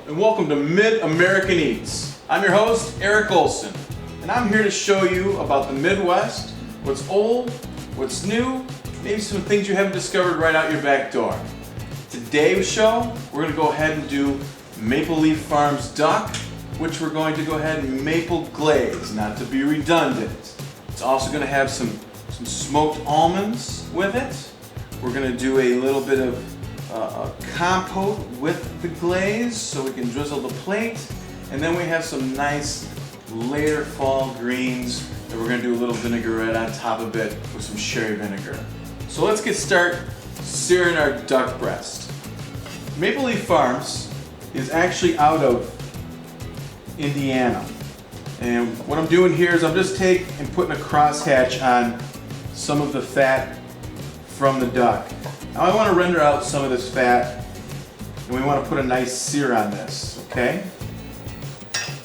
and welcome to Mid-American Eats. I'm your host, Eric Olson, and I'm here to show you about the Midwest, what's old, what's new, maybe some things you haven't discovered right out your back door. Today's show, we're going to go ahead and do Maple Leaf Farms duck, which we're going to go ahead and maple glaze, not to be redundant. It's also going to have some smoked almonds with it. We're going to do a little bit of compote with the glaze so we can drizzle the plate. And then we have some nice later fall greens that we're going to do a little vinaigrette on top of it with some sherry vinegar. So let's get started searing our duck breast. Maple Leaf Farms is actually out of Indiana. And what I'm doing here is I'm just taking and putting a crosshatch on some of the fat from the duck. Now I want to render out some of this fat, and we want to put a nice sear on this, okay?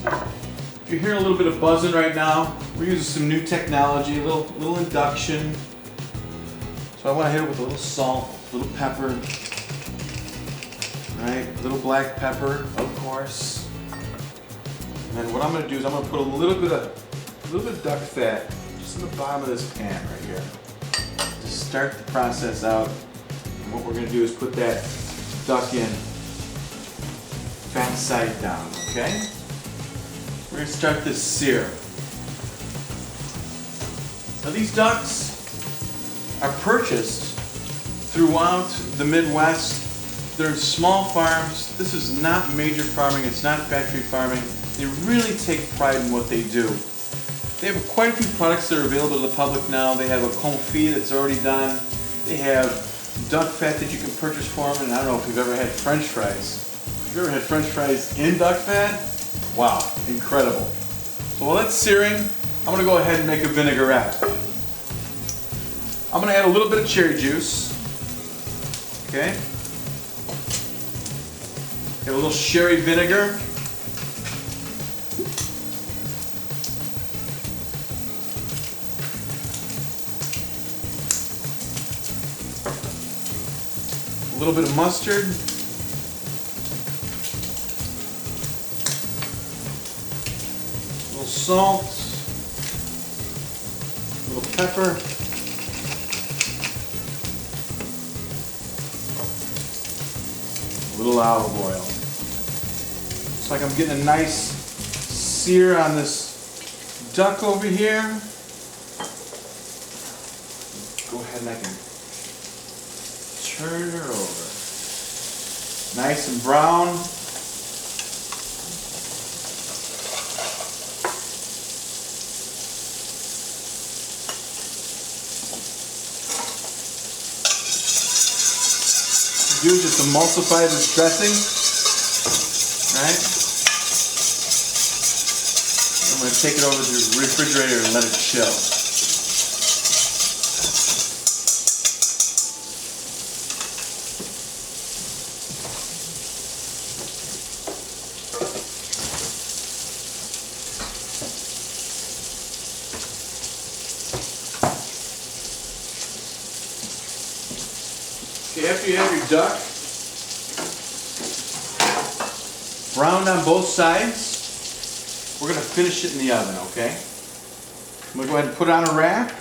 If you're hearing a little bit of buzzing right now, we're using some new technology, a little induction. So I want to hit it with a little salt, a little pepper, right? A little black pepper, of course. And then what I'm going to do is I'm going to put a little bit of duck fat just in the bottom of this pan right here to start the process out. And what we're going to do is put that duck in fat side down, okay? We're going to start this sear. Now these ducks are purchased throughout the Midwest. They're in small farms. This is not major farming. It's not factory farming. They really take pride in what they do. They have quite a few products that are available to the public now. They have a confit that's already done. They have duck fat that you can purchase for them. And I don't know if you've ever had French fries. If you've ever had French fries in duck fat, wow, incredible. So while that's searing, I'm going to go ahead and make a vinaigrette. I'm going to add a little bit of cherry juice. Okay. Get a little sherry vinegar. A little bit of mustard. A little salt. A little pepper. A little olive oil. Looks like I'm getting a nice sear on this duck over here. Go ahead and I can turn her over. Nice and brown. Do is just emulsify this dressing. Right? I'm going to take it over to the refrigerator and let it chill. Okay, after you have your duck browned on both sides, we're going to finish it in the oven, okay? I'm going to go ahead and put it on a rack.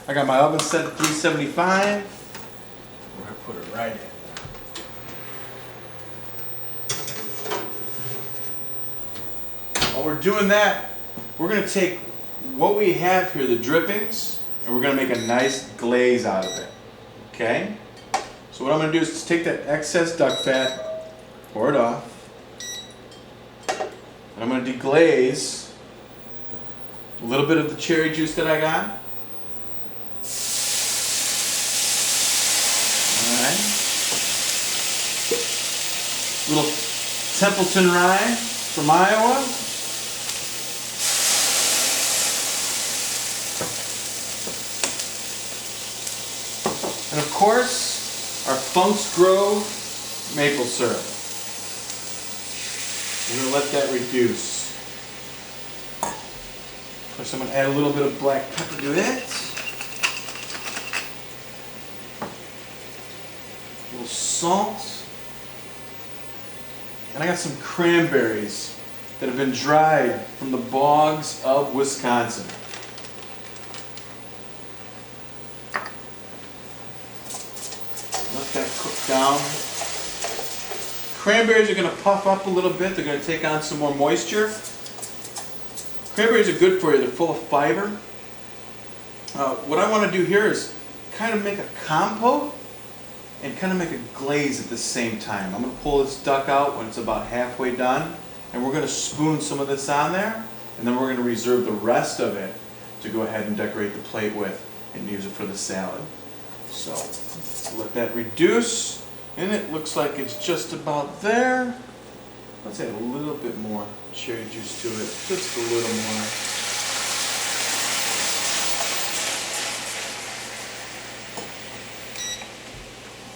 I got my oven set at 375. We're going to put it right in. While we're doing that, we're going to take what we have here, the drippings, and we're going to make a nice glaze out of it, okay? So what I'm going to do is just take that excess duck fat, pour it off, and I'm going to deglaze a little bit of the cherry juice that I got. Alright. Little Templeton rye from Iowa. And of course, our Funk's Grove maple syrup. We're going to let that reduce. Of course, I'm going to add a little bit of black pepper to it. A little salt. And I got some cranberries that have been dried from the bogs of Wisconsin. Let that cook down. Cranberries are going to puff up a little bit. They're going to take on some more moisture. Cranberries are good for you. They're full of fiber. What I want to do here is kind of make a compote and kind of make a glaze at the same time. I'm going to pull this duck out when it's about halfway done, and we're going to spoon some of this on there, and then we're going to reserve the rest of it to go ahead and decorate the plate with and use it for the salad. So let's let that reduce, and it looks like it's just about there. Let's add a little bit more cherry juice to it, just a little more.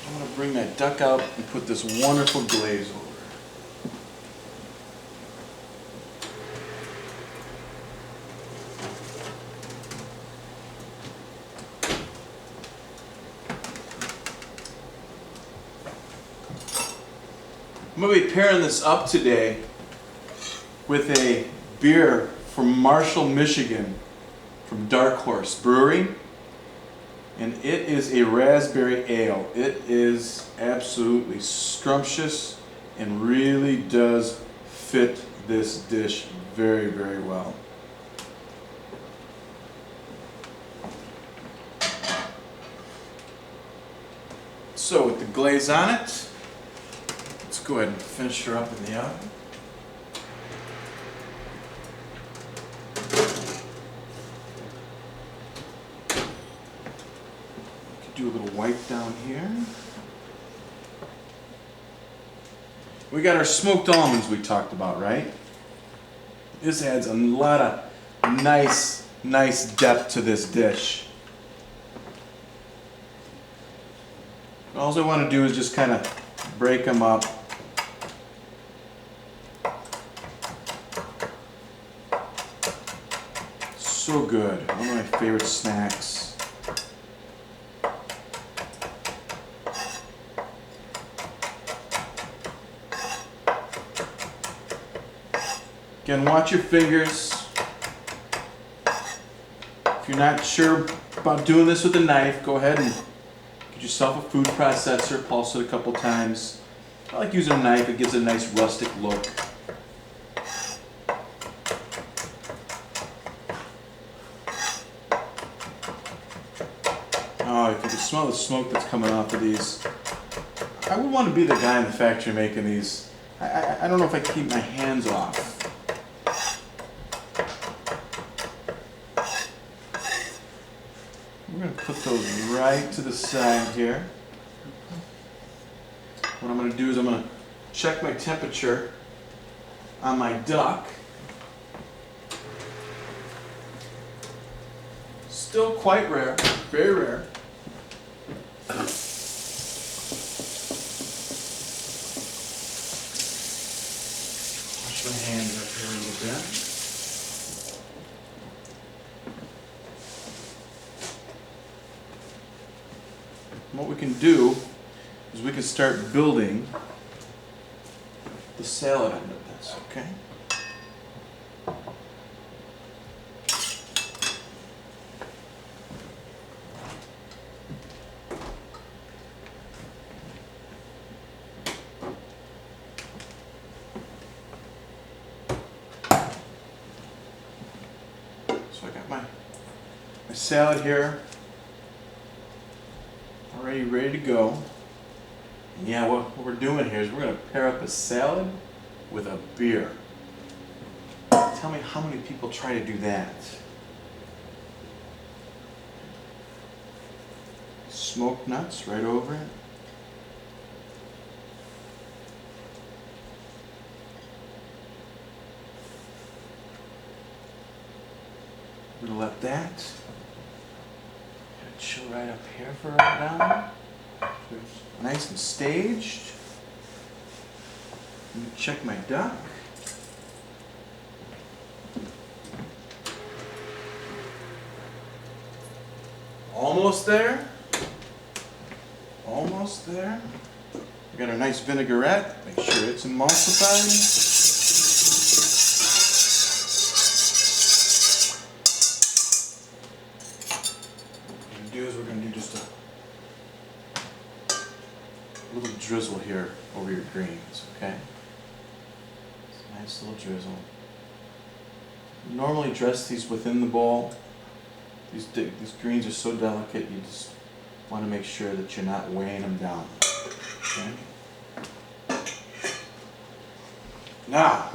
I'm going to bring that duck out and put this wonderful glaze over. I'm going to be pairing this up today with a beer from Marshall, Michigan, from Dark Horse Brewery. And it is a raspberry ale. It is absolutely scrumptious and really does fit this dish very, very well. So with the glaze on it, let's go ahead and finish her up in the oven. Do a little wipe down here. We got our smoked almonds we talked about, right? This adds a lot of nice depth to this dish. All I want to do is just kind of break them up. So good. One of my favorite snacks. Again, watch your fingers. If you're not sure about doing this with a knife, go ahead and get yourself a food processor, pulse it a couple times. I like using a knife, it gives it a nice rustic look. Oh, if you can smell the smoke that's coming off of these. I would want to be the guy in the factory making these. I don't know if I can keep my hands off. We're going to put those right to the side here. What I'm going to do is I'm going to check my temperature on my duck. Still quite rare, very rare. Wash my hands up here a little bit. What we can do is we can start building the salad end of this, okay? So I got my salad here. Already ready to go. And yeah, what we're doing here is we're going to pair up a salad with a beer. Tell me how many people try to do that. Smoked nuts right over it. We're going to let that chill right up here for right now. So it's nice and staged. Let me check my duck. Almost there. Almost there. We got our nice vinaigrette. Make sure it's emulsified. We're going to do just a little drizzle here over your greens, okay? Nice little drizzle. Normally dress these within the bowl. These greens are so delicate, you just want to make sure that you're not weighing them down. Okay? Now,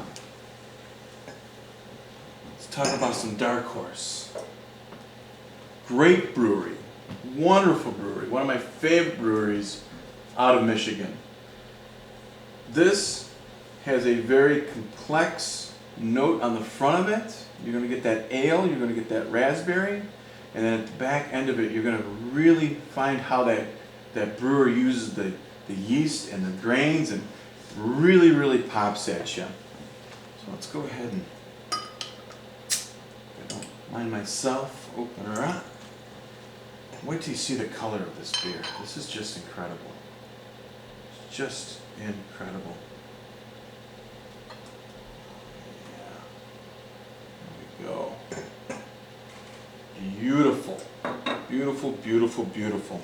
let's talk about some dark horse. Great brewery, wonderful brewery, one of my favorite breweries out of Michigan. This has a very complex note on the front of it. You're going to get that ale, you're going to get that raspberry, and then at the back end of it you're going to really find how that brewer uses the yeast and the grains and really pops at you. So let's go ahead and, if I don't mind myself, open her up. Wait till you see the color of this beer. This is just incredible. It's just incredible. Yeah. There we go. Beautiful. Beautiful, beautiful, beautiful.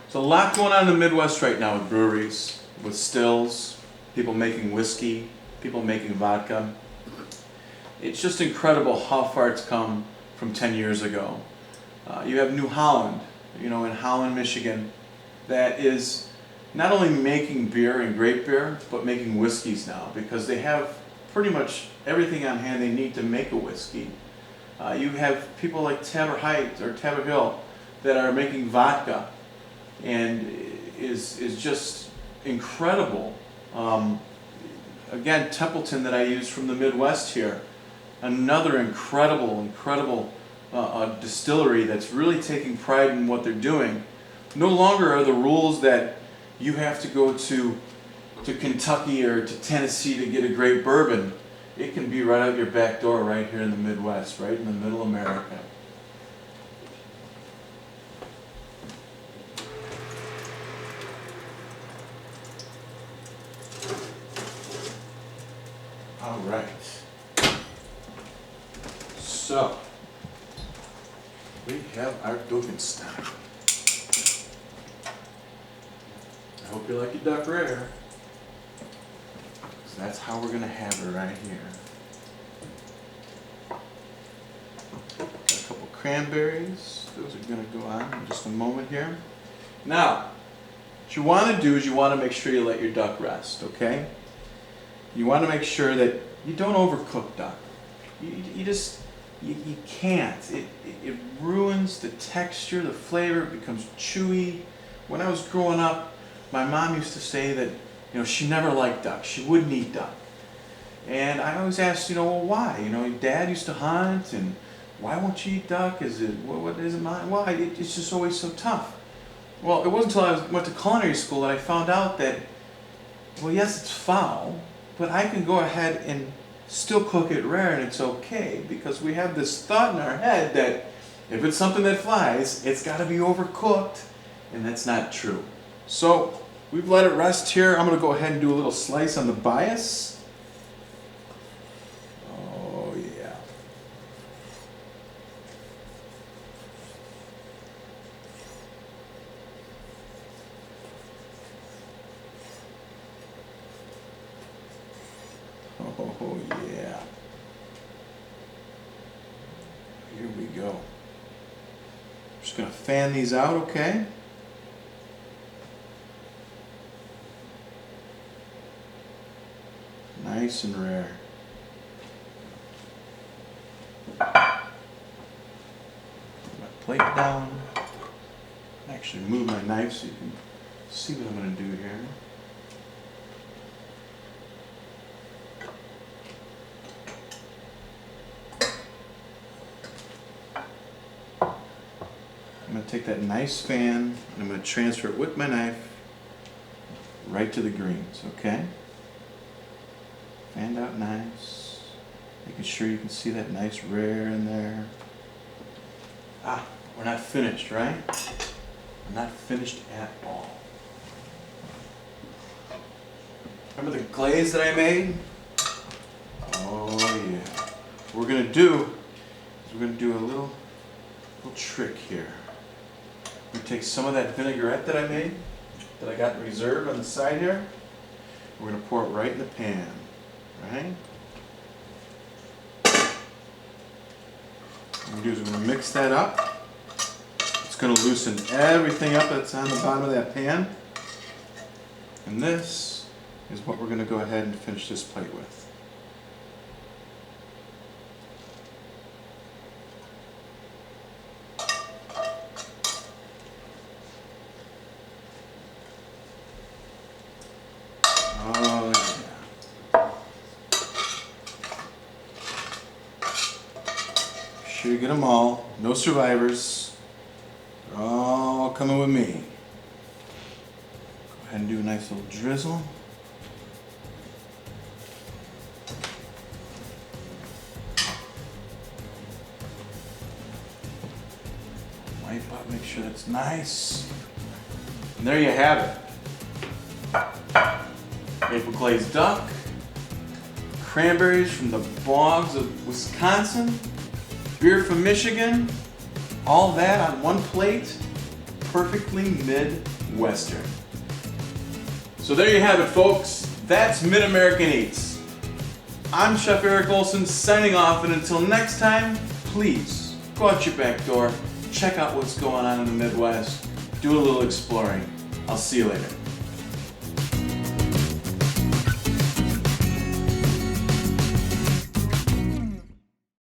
There's a lot going on in the Midwest right now with breweries, with stills, people making whiskey, people making vodka. It's just incredible how far it's come from 10 years ago. You have New Holland, in Holland, Michigan, that is not only making beer and great beer, but making whiskeys now, because they have pretty much everything on hand they need to make a whiskey. You have people like Tabor Heights or Tabor Hill that are making vodka, and is just incredible. Again, Templeton that I use from the Midwest here, another incredible distillery that's really taking pride in what they're doing. No longer are the rules that you have to go to Kentucky or to Tennessee to get a great bourbon. It can be right out your back door right here in the Midwest, right in the middle of America. All right. So, we have our Dugenstein. I hope you like your duck rare. So that's how we're going to have it right here. Got a couple cranberries. Those are going to go on in just a moment here. Now, what you want to do is you want to make sure you let your duck rest, okay? You want to make sure that you don't overcook duck. You can't. It ruins the texture, the flavor, it becomes chewy. When I was growing up, my mom used to say that she never liked duck. She wouldn't eat duck. And I always asked, well, why? Dad used to hunt, and why won't you eat duck? Is it, what is it, why? It's just always so tough. Well, it wasn't until I went to culinary school that I found out that, well, yes, it's foul, but I can go ahead and still cook it rare and it's okay, because we have this thought in our head that if it's something that flies, it's got to be overcooked, and that's not true. So we've let it rest here. I'm going to go ahead and do a little slice on the bias. Oh yeah. Oh yeah. Here we go. Just going to fan these out, okay? Nice and rare. Put my plate down. Actually move my knife so you can see what I'm going to do here. I'm going to take that nice fan and I'm going to transfer it with my knife right to the greens, okay? Fanned out nice, making sure you can see that nice rare in there. Ah, we're not finished, right? We're not finished at all. Remember the glaze that I made? Oh yeah. What we're gonna do is we're gonna do a little trick here. We're gonna take some of that vinaigrette that I made, that I got in reserve on the side here. We're gonna pour it right in the pan, right? What we're gonna do is we're gonna mix that up. It's gonna loosen everything up that's on the bottom of that pan. And this is what we're gonna go ahead and finish this plate with. Oh yeah. Be sure you get them all. No survivors. They're all coming with me. Go ahead and do a nice little drizzle. Wipe up, make sure that's nice. And there you have it. Maple glazed duck, cranberries from the bogs of Wisconsin, beer from Michigan, all that on one plate, perfectly Midwestern. So there you have it, folks. That's Mid-American Eats. I'm Chef Eric Olson signing off, and until next time, please go out your back door, check out what's going on in the Midwest, do a little exploring. I'll see you later.